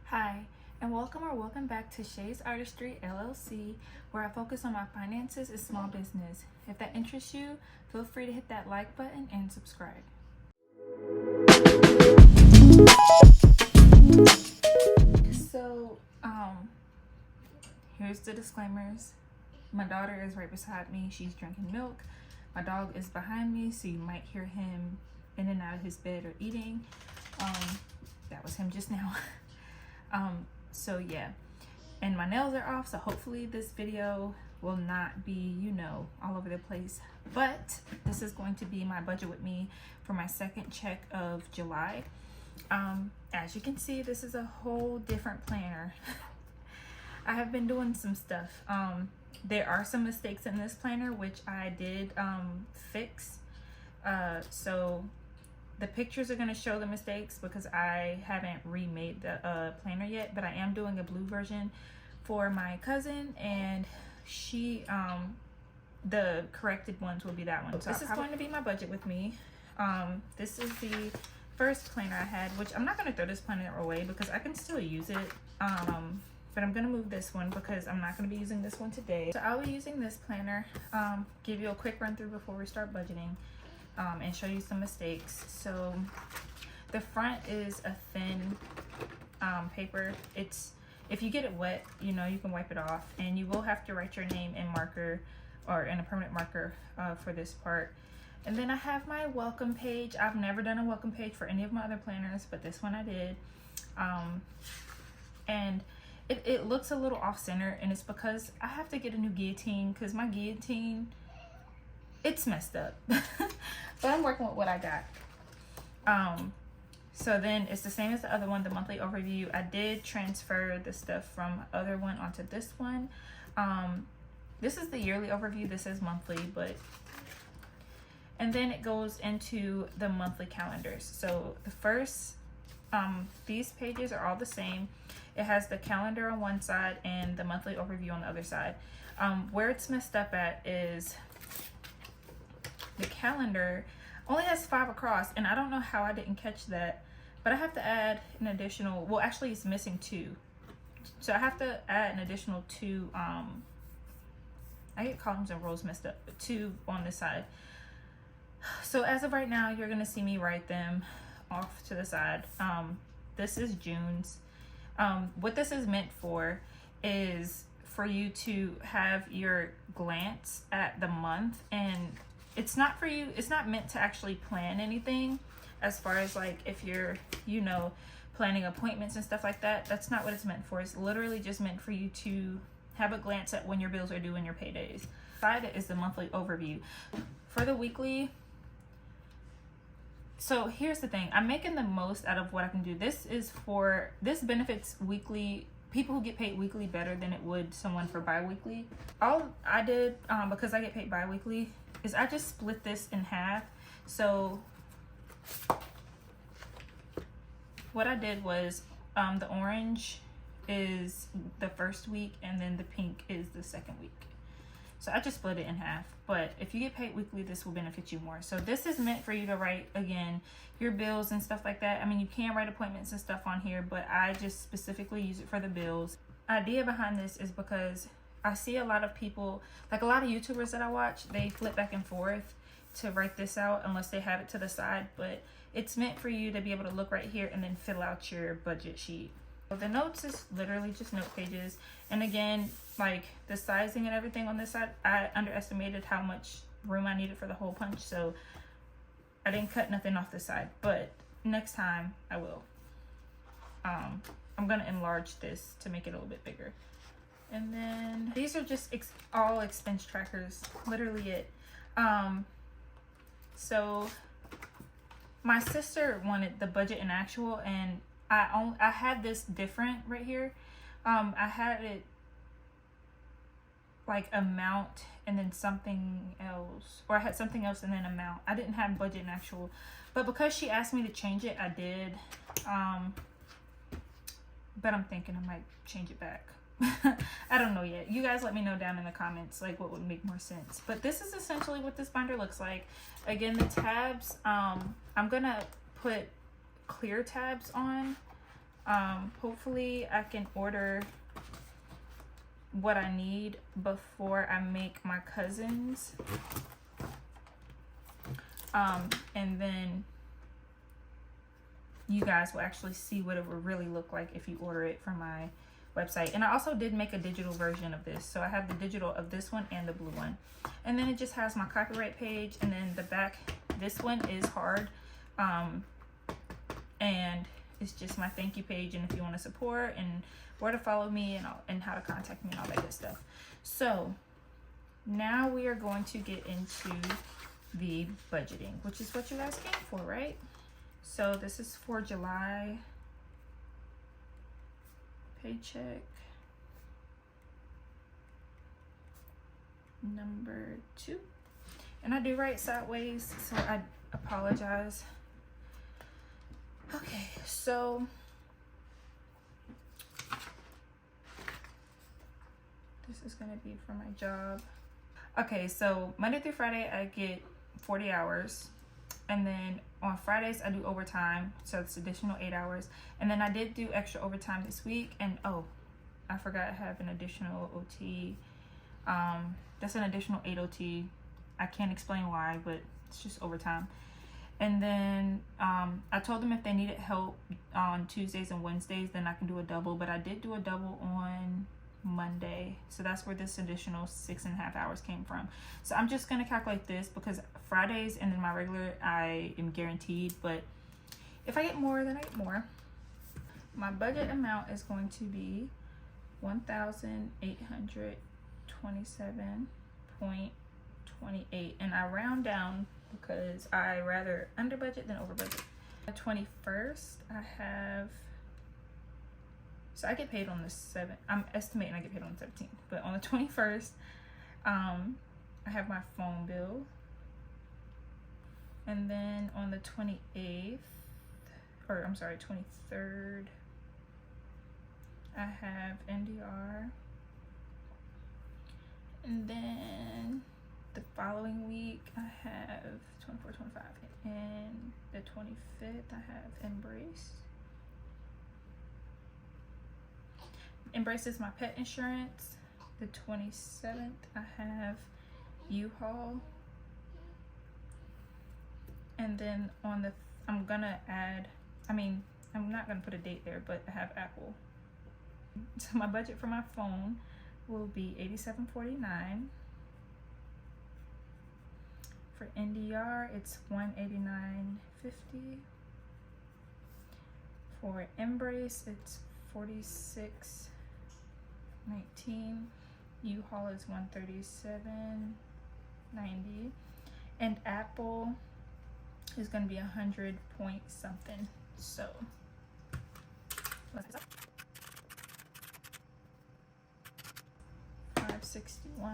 Hi, and welcome back to Shay's Artistry LLC, where I focus on my finances and small business. If that interests you, feel free to hit that like button and subscribe. So, here's the disclaimers. My daughter is right beside me. She's drinking milk. My dog is behind me, so you might hear him in and out of his bed or eating. That was him just now. So yeah, and my nails are off, so hopefully this video will not be, all over the place, but this is going to be my budget with me for my second check of July. As you can see, this is a whole different planner. I have been doing some stuff. There are some mistakes in this planner which I did fix, so the pictures are going to show the mistakes because I haven't remade the planner yet, but I am doing a blue version for my cousin, and she the corrected ones will be that one. So this is going to be my budget with me. This is the first planner I had, which I'm not going to throw this planner away because I can still use it, but I'm going to move this one because I'm not going to be using this one today. So I'll be using this planner, give you a quick run through before we start budgeting. And show you some mistakes. So the front is a thin paper. It's, if you get it wet, you can wipe it off, and you will have to write your name in marker or in a permanent marker for this part. And then I have my welcome page. I've never done a welcome page for any of my other planners, but this one I did. And it looks a little off center, and it's because I have to get a new guillotine because my guillotine, it's messed up. But I'm working with what I got. So then it's the same as the other one, the monthly overview. I did transfer the stuff from other one onto this one. This is the yearly overview. This is monthly, and then it goes into the monthly calendars. So the first, these pages are all the same. It has the calendar on one side and the monthly overview on the other side. Where it's messed up at is the calendar only has 5 across, and I don't know how I didn't catch that, but I have to add an additional, well, actually it's missing 2. So I have to add an additional 2, I get columns and rows messed up, but 2 on this side. So as of right now, you're gonna see me write them off to the side. This is June's. What this is meant for is for you to have your glance at the month, and it's not for you, it's not meant to actually plan anything as far as like if you're, planning appointments and stuff like that. That's not what it's meant for. It's literally just meant for you to have a glance at when your bills are due and your paydays. Side is the monthly overview. For the weekly, so here's the thing, I'm making the most out of what I can do. This benefits weekly people who get paid weekly better than it would someone for bi-weekly. All I did, because I get paid bi-weekly, is I just split this in half. So what I did was, the orange is the first week, and then the pink is the second week. So I just split it in half. But if you get paid weekly, this will benefit you more. So this is meant for you to write, again, your bills and stuff like that. I mean, you can write appointments and stuff on here, but I just specifically use it for the bills. Idea behind this is because I see a lot of people, like a lot of YouTubers that I watch, they flip back and forth to write this out unless they have it to the side, but it's meant for you to be able to look right here and then fill out your budget sheet. So the notes is literally just note pages. And again, like the sizing and everything on this side, I underestimated how much room I needed for the hole punch, so I didn't cut nothing off the side, but next time I will. I'm gonna enlarge this to make it a little bit bigger. And then these are just all expense trackers, literally it. So my sister wanted the budget and actual, and I had this different right here. I had it like amount and then something else, or I had something else and then amount. I didn't have budget and actual, but because she asked me to change it, I did. But I'm thinking I might change it back. I don't know yet. You guys let me know down in the comments like what would make more sense. But this is essentially what this binder looks like. Again, the tabs, I'm gonna put clear tabs on Hopefully I can order what I need before I make my cousins. And then you guys will actually see what it would really look like if you order it from my website. And I also did make a digital version of this, so I have the digital of this one and the blue one. And then it just has my copyright page, and then the back, this one is hard, and it's just my thank you page, and if you want to support and where to follow me and how to contact me and all that good stuff. So now we are going to get into the budgeting, which is what you guys came for, right? So this is for July paycheck number 2. And I do write sideways, so I apologize. Okay, so this is gonna be for my job. Okay, so Monday through Friday I get 40 hours. And then on Fridays I do overtime, so it's additional 8 hours. And then I did do extra overtime this week, and oh, I forgot I have an additional OT. That's an additional 8 OT. I can't explain why, but it's just overtime. And then I told them if they needed help on Tuesdays and Wednesdays, then I can do a double. But I did do a double on Monday, so that's where this additional 6.5 hours came from. So I'm just gonna calculate this because Fridays and then my regular I am guaranteed, but if I get more, then I get more. My budget amount is going to be $1,827.28, and I round down because I rather under budget than over budget. The 21st I have, so I get paid on the 7th. I'm estimating I get paid on the 17th. But on the 21st, I have my phone bill. And then on the 28th, or I'm sorry, 23rd, I have NDR. And then the following week, I have 24, 25. And the 25th, I have Embrace. Embrace is my pet insurance. The 27th, I have U-Haul. And then on the, I'm gonna add, I'm not gonna put a date there, but I have Apple. So my budget for my phone will be $87.49. For NDR, it's $189.50. For Embrace, it's $46.19. U-Haul is $137.90. And Apple is going to be 100 point something. So let's go. 561.20.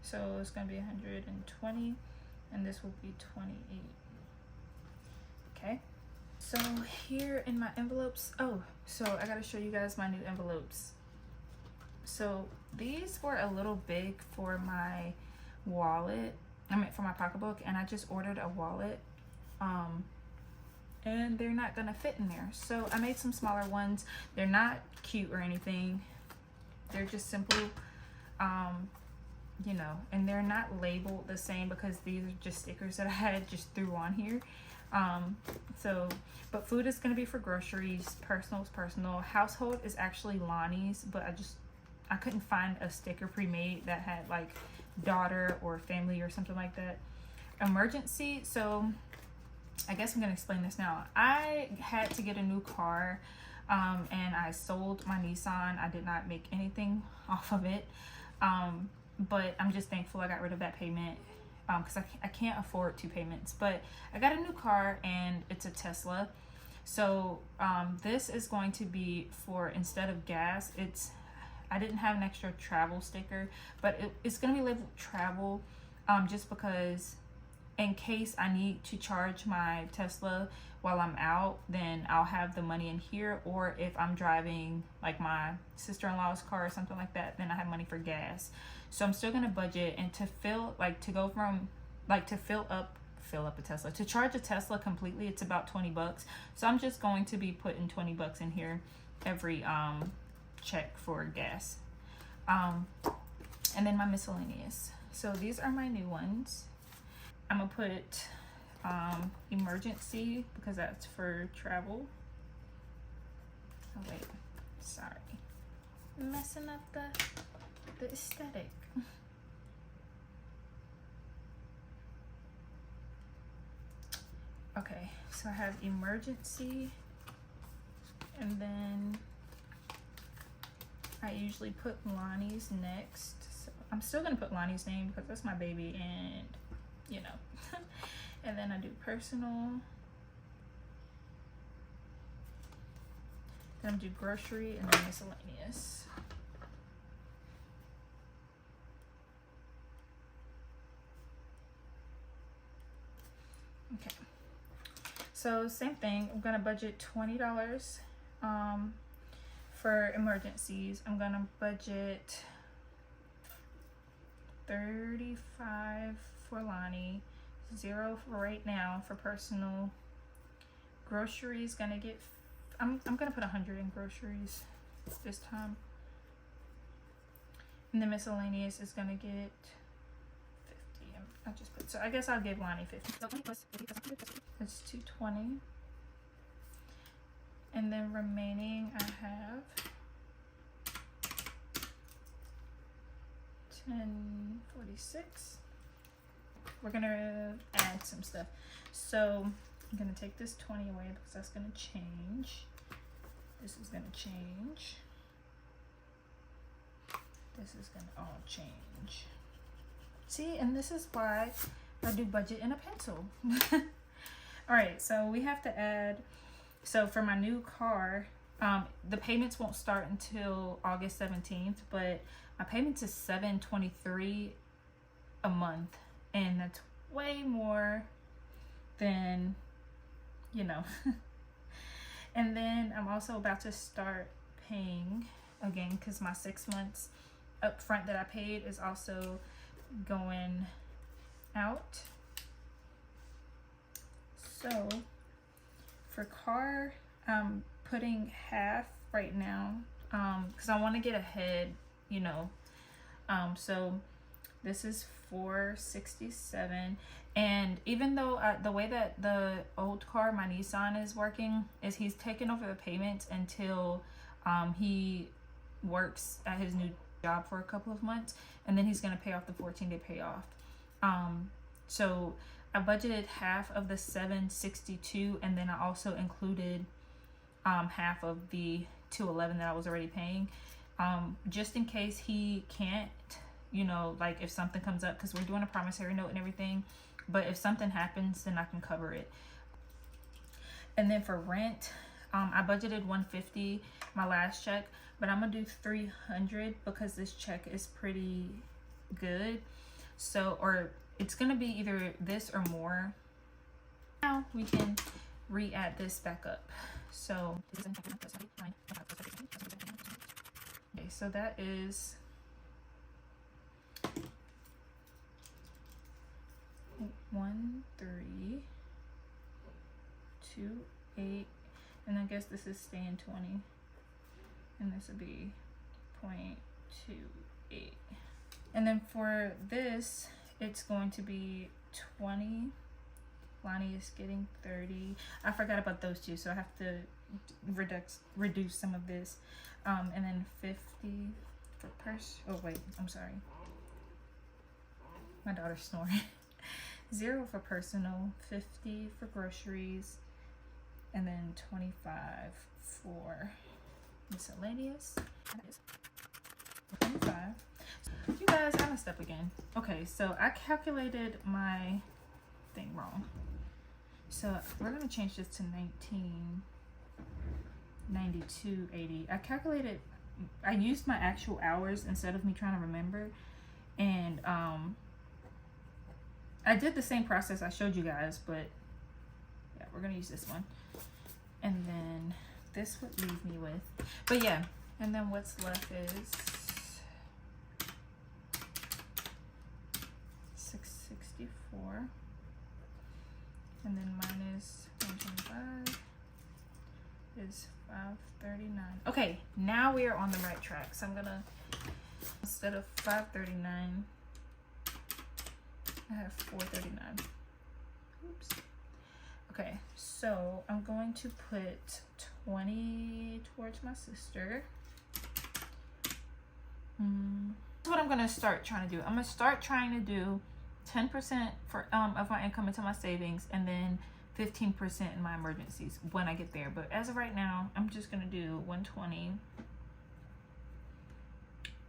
So it's going to be 120, and this will be 28. Okay. So here in my envelopes, oh, so I gotta show you guys my new envelopes. So these were a little big for my wallet, for my pocketbook, and I just ordered a wallet, and they're not gonna fit in there. So I made some smaller ones. They're not cute or anything. They're just simple, you know, and they're not labeled the same because these are just stickers that I had just threw on here. But food is going to be for groceries, personal is personal, household is actually Lonnie's, but I couldn't find a sticker pre-made that had like daughter or family or something like that. Emergency, so I guess I'm going to explain this now. I had to get a new car, and I sold my Nissan. I did not make anything off of it, but I'm just thankful I got rid of that payment. Because I can't afford 2 payments, but I got a new car and it's a Tesla. So this is going to be for, instead of gas, I didn't have an extra travel sticker, but it's going to be labeled travel, just because in case I need to charge my Tesla while I'm out, then I'll have the money in here. Or if I'm driving like my sister-in-law's car or something like that, then I have money for gas. So I'm still gonna budget, and to fill, like, to go from, like, to fill up a Tesla, to charge a Tesla completely, it's about 20 bucks. So I'm just going to be putting 20 bucks in here every check for gas. And then my miscellaneous. So these are my new ones. I'm gonna put emergency because that's for travel. Oh wait, sorry, messing up the aesthetic. Okay, so I have emergency, and then I usually put Lonnie's next. So I'm still gonna put Lonnie's name because that's my baby, and you know. And then I do personal. Then I do grocery, and then miscellaneous. Okay. So same thing. I'm gonna budget $20 for emergencies. I'm gonna budget $35 for Lonnie. 0 for right now for personal. Groceries gonna get, I'm gonna put 100 in groceries this time. And the miscellaneous is gonna get 50. I just put, so I guess I'll give Lonnie 50. So 20 plus 50, that's 220. And then remaining I have 1046. We're gonna add some stuff. So I'm gonna take this 20 away because that's gonna change. This is gonna change. This is gonna all change. See, and this is why I do budget in a pencil. All right, so we have to add, so for my new car, the payments won't start until August 17th, but my payments is $723 a month. And that's way more than, you know. And then I'm also about to start paying again because my 6 months up front that I paid is also going out. So for car, I'm putting half right now because I want to get ahead, you know. So this is $467, and even though the way that the old car, my Nissan, is working is he's taking over the payments until he works at his new job for a couple of months, and then he's going to pay off the 14-day payoff. So I budgeted half of the $762, and then I also included half of the $211 that I was already paying, just in case he can't, you know, like if something comes up, because we're doing a promissory note and everything, but if something happens, then I can cover it. And then for rent, I budgeted $150 my last check, but I'm gonna do $300 because this check is pretty good. So, or it's gonna be either this or more. Now we can re-add this back up. So, okay, so that is 1328, and I guess this is staying 20, and this would be 0.28. And then for this, it's going to be 20. Lonnie is getting 30. I forgot about those two, so I have to reduce some of this. And then 50 for oh wait, I'm sorry. My daughter's snoring. 0 for personal, 50 for groceries, and then 25 for miscellaneous. 25. You guys, I messed up again. Okay, so I calculated my thing wrong. So we're gonna change this to 1992.80. I calculated, I used my actual hours instead of me trying to remember, and I did the same process I showed you guys, but yeah, we're gonna use this one. And then this would leave me with, but yeah, and then what's left is $664, and then minus 125 is $539. Okay, now we are on the right track. So I'm gonna, instead of $539, I have $439. Oops. Okay, so I'm going to put 20 towards my sister. That's what I'm gonna start trying to do. I'm gonna start trying to do 10% for of my income into my savings, and then 15% in my emergencies when I get there. But as of right now, I'm just gonna do 120,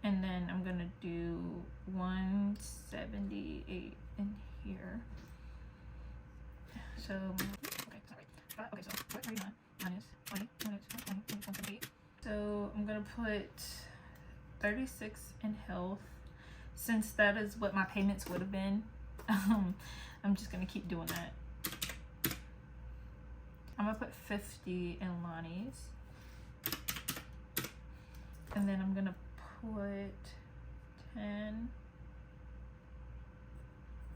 and then I'm gonna do 178 in here. So okay, sorry. Okay, so 39 minus 20 minus 178. So I'm gonna put 36 in health, since that is what my payments would have been. I'm just gonna keep doing that. I'm gonna put 50 in Lonnie's, and then I'm gonna put 10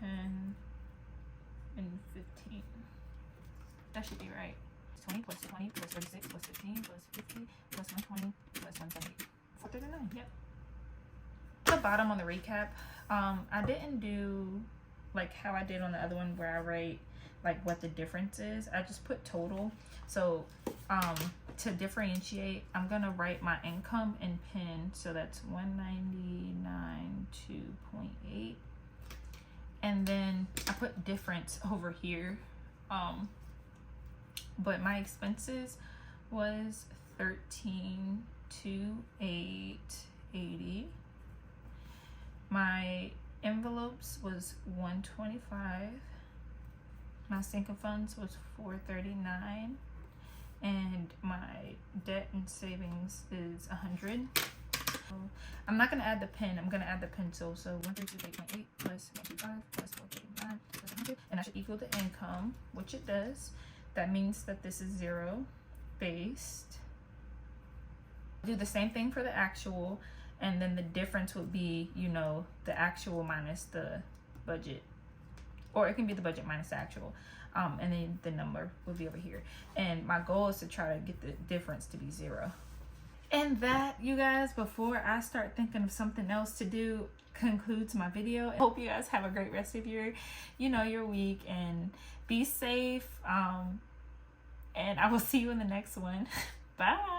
and 15. That should be right. 20 plus 20 plus 36 plus 15 plus 50 plus 120 plus 178. 439. Yep. The bottom on the recap, I didn't do like how I did on the other one where I write like what the difference is. I just put total. So to differentiate, I'm gonna write my income in pen. So that's 199.2.8, and then I put difference over here. But my expenses was 13,280. My envelopes was 125. My sinking funds was 439, and my debt and savings is 100. So I'm not gonna add the pen. I'm gonna add the pencil. So 132.8 plus 125 plus 439 plus 100, and that should equal the income, which it does. That means that this is zero based. Do the same thing for the actual, and then the difference would be, you know, the actual minus the budget, or it can be the budget minus the actual, and then the number would be over here. And my goal is to try to get the difference to be zero. And that, you guys, before I start thinking of something else to do, concludes my video. I hope you guys have a great rest of your week, and be safe. And I will see you in the next one. Bye.